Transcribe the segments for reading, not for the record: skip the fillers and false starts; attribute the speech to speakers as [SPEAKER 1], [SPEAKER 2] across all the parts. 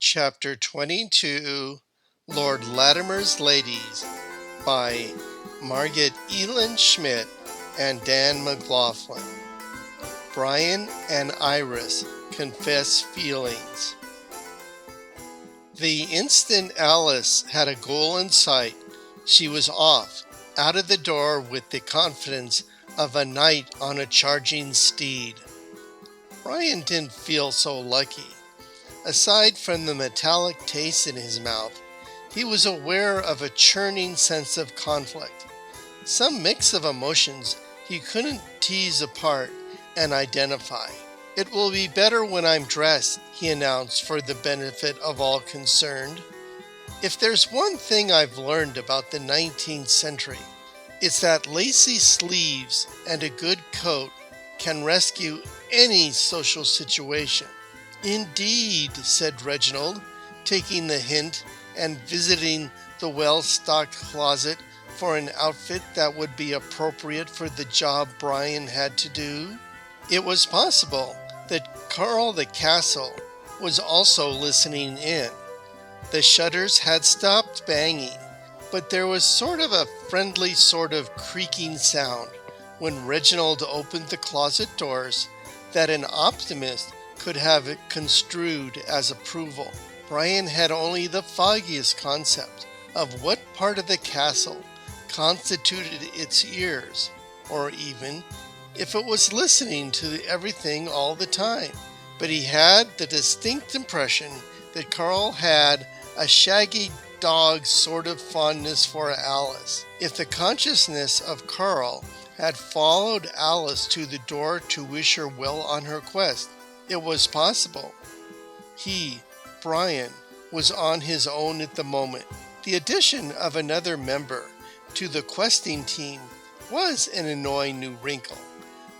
[SPEAKER 1] Chapter 22, Lord Latimer's Ladies by Margaret Elin Schmidt and Dan McLaughlin. Brian and Iris confess feelings. The instant Alice had a goal in sight, she was off, out of the door with the confidence of a knight on a charging steed. Brian didn't feel so lucky. Aside from the metallic taste in his mouth, he was aware of a churning sense of conflict, some mix of emotions he couldn't tease apart and identify. "It will be better when I'm dressed," he announced for the benefit of all concerned. If there's one thing I've learned about the 19th century, it's that lacy sleeves and a good coat can rescue any social situation. "Indeed," said Reginald, taking the hint and visiting the well-stocked closet for an outfit that would be appropriate for the job Brian had to do. It was possible that Carl the Castle was also listening in. The shutters had stopped banging, but there was sort of a friendly sort of creaking sound when Reginald opened the closet doors that an optimist could have it construed as approval. Brian had only the foggiest concept of what part of the castle constituted its ears, or even if it was listening to everything all the time. But he had the distinct impression that Carl had a shaggy dog sort of fondness for Alice. If the consciousness of Carl had followed Alice to the door to wish her well on her quest, it was possible. He, Brian, was on his own at the moment. The addition of another member to the questing team was an annoying new wrinkle.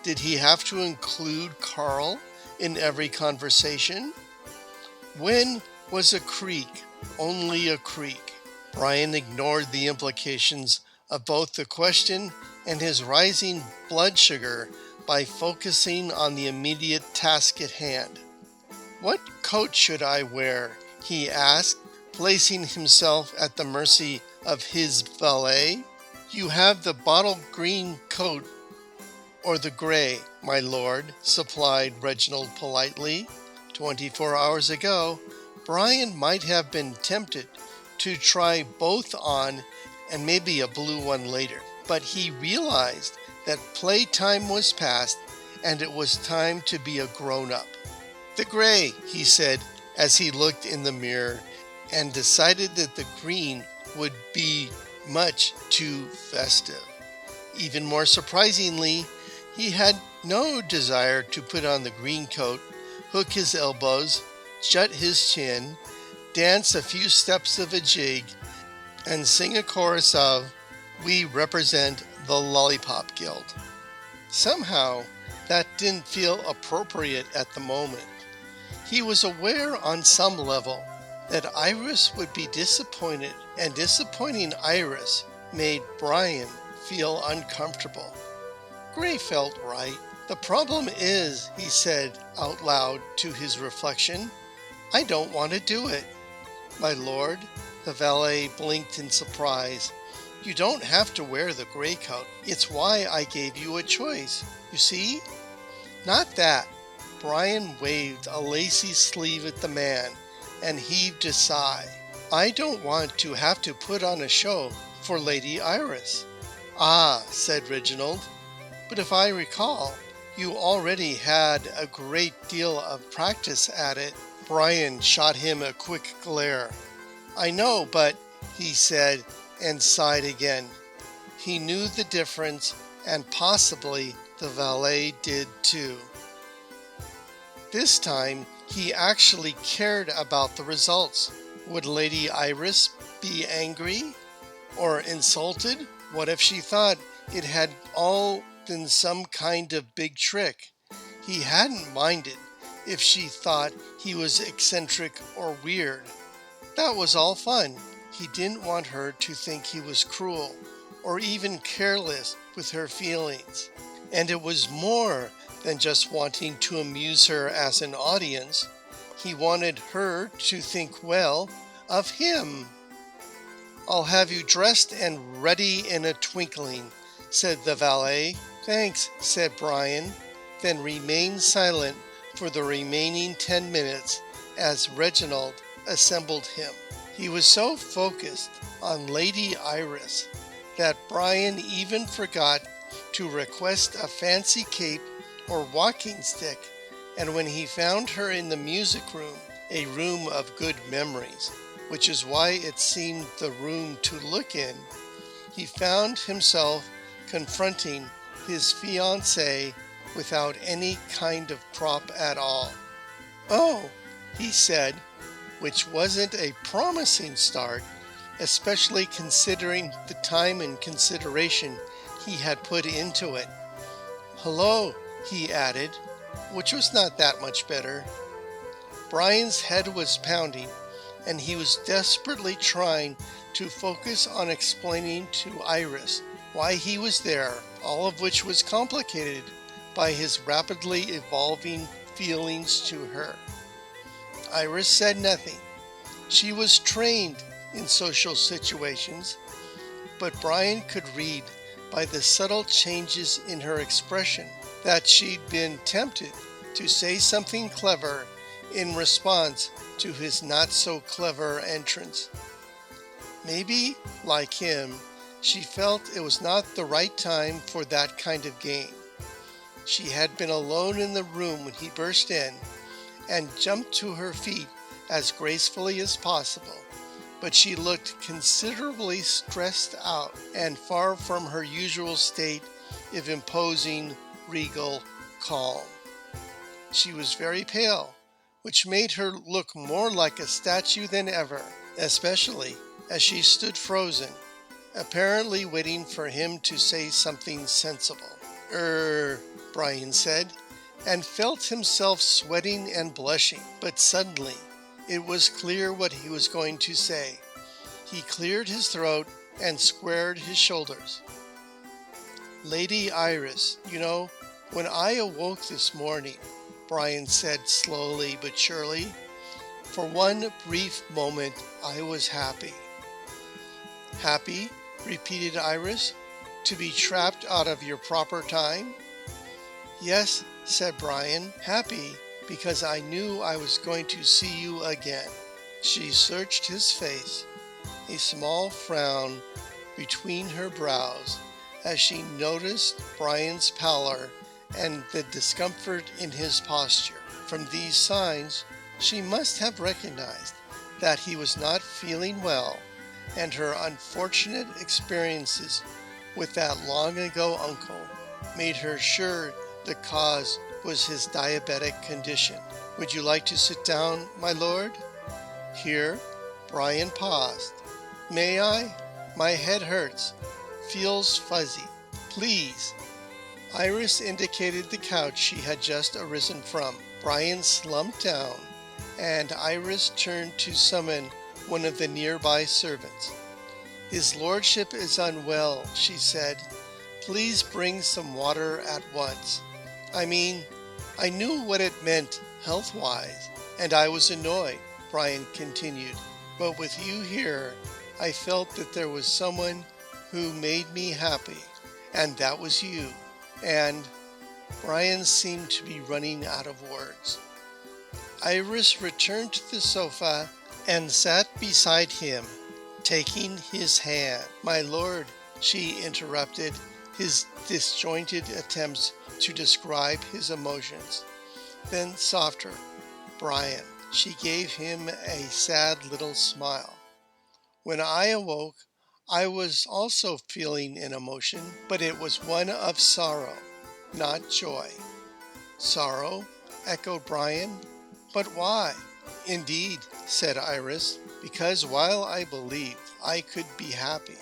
[SPEAKER 1] Did he have to include Carl in every conversation? When was a creek only a creek? Brian ignored the implications of both the question and his rising blood sugar by focusing on the immediate task at hand. "What coat should I wear?" he asked, placing himself at the mercy of his valet. "You have the bottle green coat or the gray, my lord," supplied Reginald politely. 24 hours ago, Brian might have been tempted to try both on and maybe a blue one later, but he realized that playtime was past and it was time to be a grown-up. "The gray," he said as he looked in the mirror and decided that the green would be much too festive. Even more surprisingly, he had no desire to put on the green coat, hook his elbows, jut his chin, dance a few steps of a jig, and sing a chorus of "We Represent the Lollipop Guild." Somehow, that didn't feel appropriate at the moment. He was aware on some level that Iris would be disappointed, and disappointing Iris made Brian feel uncomfortable. Gray felt right. "The problem is," he said out loud to his reflection, "I don't want to do it." "My lord," the valet blinked in surprise, "you don't have to wear the gray coat. It's why I gave you a choice. You see?" "Not that." Brian waved a lacy sleeve at the man and heaved a sigh. "I don't want to have to put on a show for Lady Iris." "Ah," said Reginald, "but if I recall, you already had a great deal of practice at it." Brian shot him a quick glare. "I know, but," he said, and sighed again. He knew the difference, and possibly the valet did too. This time, he actually cared about the results. Would Lady Iris be angry or insulted? What if she thought it had all been some kind of big trick? He hadn't minded if she thought he was eccentric or weird. That was all fun. He didn't want her to think he was cruel or even careless with her feelings. And it was more than just wanting to amuse her as an audience. He wanted her to think well of him. "I'll have you dressed and ready in a twinkling," said the valet. "Thanks," said Brian, then remained silent for the remaining 10 minutes as Reginald assembled him. He was so focused on Lady Iris that Brian even forgot to request a fancy cape or walking stick, and when he found her in the music room, a room of good memories, which is why it seemed the room to look in, he found himself confronting his fiancée without any kind of prop at all. "Oh," he said, which wasn't a promising start, especially considering the time and consideration he had put into it. "Hello," he added, which was not that much better. Brian's head was pounding, and he was desperately trying to focus on explaining to Iris why he was there, all of which was complicated by his rapidly evolving feelings to her. Iris said nothing. She was trained in social situations, but Brian could read by the subtle changes in her expression that she'd been tempted to say something clever in response to his not-so-clever entrance. Maybe, like him, she felt it was not the right time for that kind of game. She had been alone in the room when he burst in and jumped to her feet as gracefully as possible, but she looked considerably stressed out and far from her usual state of imposing, regal calm. She was very pale, which made her look more like a statue than ever, especially as she stood frozen, apparently waiting for him to say something sensible. Brian said, and felt himself sweating and blushing, but suddenly it was clear what he was going to say. He cleared his throat and squared his shoulders. "Lady Iris, when I awoke this morning," Brian said slowly but surely, "for one brief moment I was happy." "Happy?" repeated Iris. "To be trapped out of your proper time?" "Yes," said Brian, "happy because I knew I was going to see you again." She searched his face, a small frown between her brows, as she noticed Brian's pallor and the discomfort in his posture. From these signs, she must have recognized that he was not feeling well, and her unfortunate experiences with that long-ago uncle made her sure the cause was his diabetic condition. "Would you like to sit down, my lord?" Here, Brian paused. "May I? My head hurts. Feels fuzzy. Please." Iris indicated the couch she had just arisen from. Brian slumped down, and Iris turned to summon one of the nearby servants. "His lordship is unwell," she said. "Please bring some water at once." I knew what it meant health-wise, and I was annoyed," Brian continued. "But with you here, I felt that there was someone who made me happy, and that was you." And Brian seemed to be running out of words. Iris returned to the sofa and sat beside him, taking his hand. "My lord," she interrupted his disjointed attempts to describe his emotions. Then softer, "Brian." She gave him a sad little smile. "When I awoke, I was also feeling an emotion, but it was one of sorrow, not joy." "Sorrow?" echoed Brian. "But why?" "Indeed," said Iris, "because while I believed I could be happy,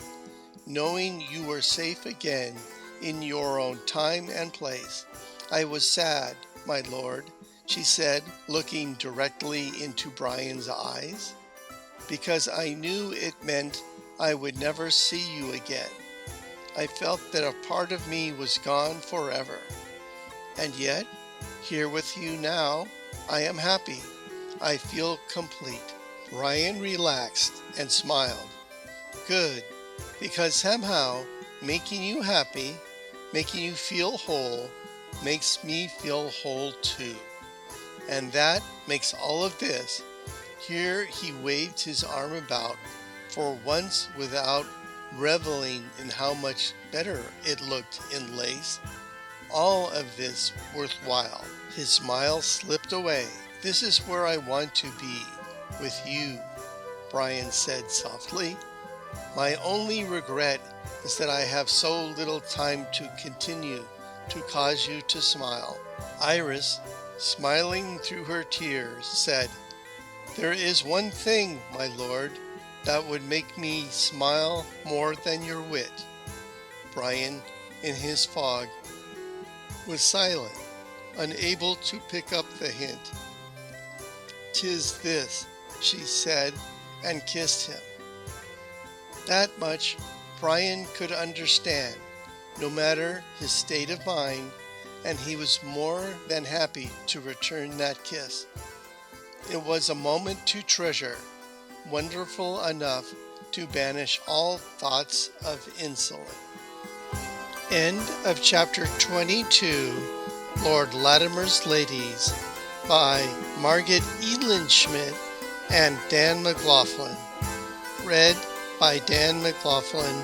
[SPEAKER 1] knowing you were safe again in your own time and place, I was sad, my lord," she said, looking directly into Brian's eyes, "because I knew it meant I would never see you again. I felt that a part of me was gone forever. And yet, here with you now, I am happy. I feel complete." Ryan relaxed and smiled. "Good, because somehow making you happy, making you feel whole, makes me feel whole too. And that makes all of this." Here he waved his arm about, for once without reveling in how much better it looked in lace. "All of this worthwhile." His smile slipped away. "This is where I want to be, with you," Brian said softly. "My only regret is that I have so little time to continue to cause you to smile." Iris, smiling through her tears, said, "There is one thing, my lord, that would make me smile more than your wit." Brian, in his fog, was silent, unable to pick up the hint. "'Tis this," she said, and kissed him. That much Brian could understand, no matter his state of mind, and he was more than happy to return that kiss. It was a moment to treasure, wonderful enough to banish all thoughts of insolence. End of chapter 22, Lord Latimer's Ladies, by Margaret Elin Schmidt and Dan McLaughlin. Read by Dan McLaughlin,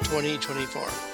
[SPEAKER 1] 2024.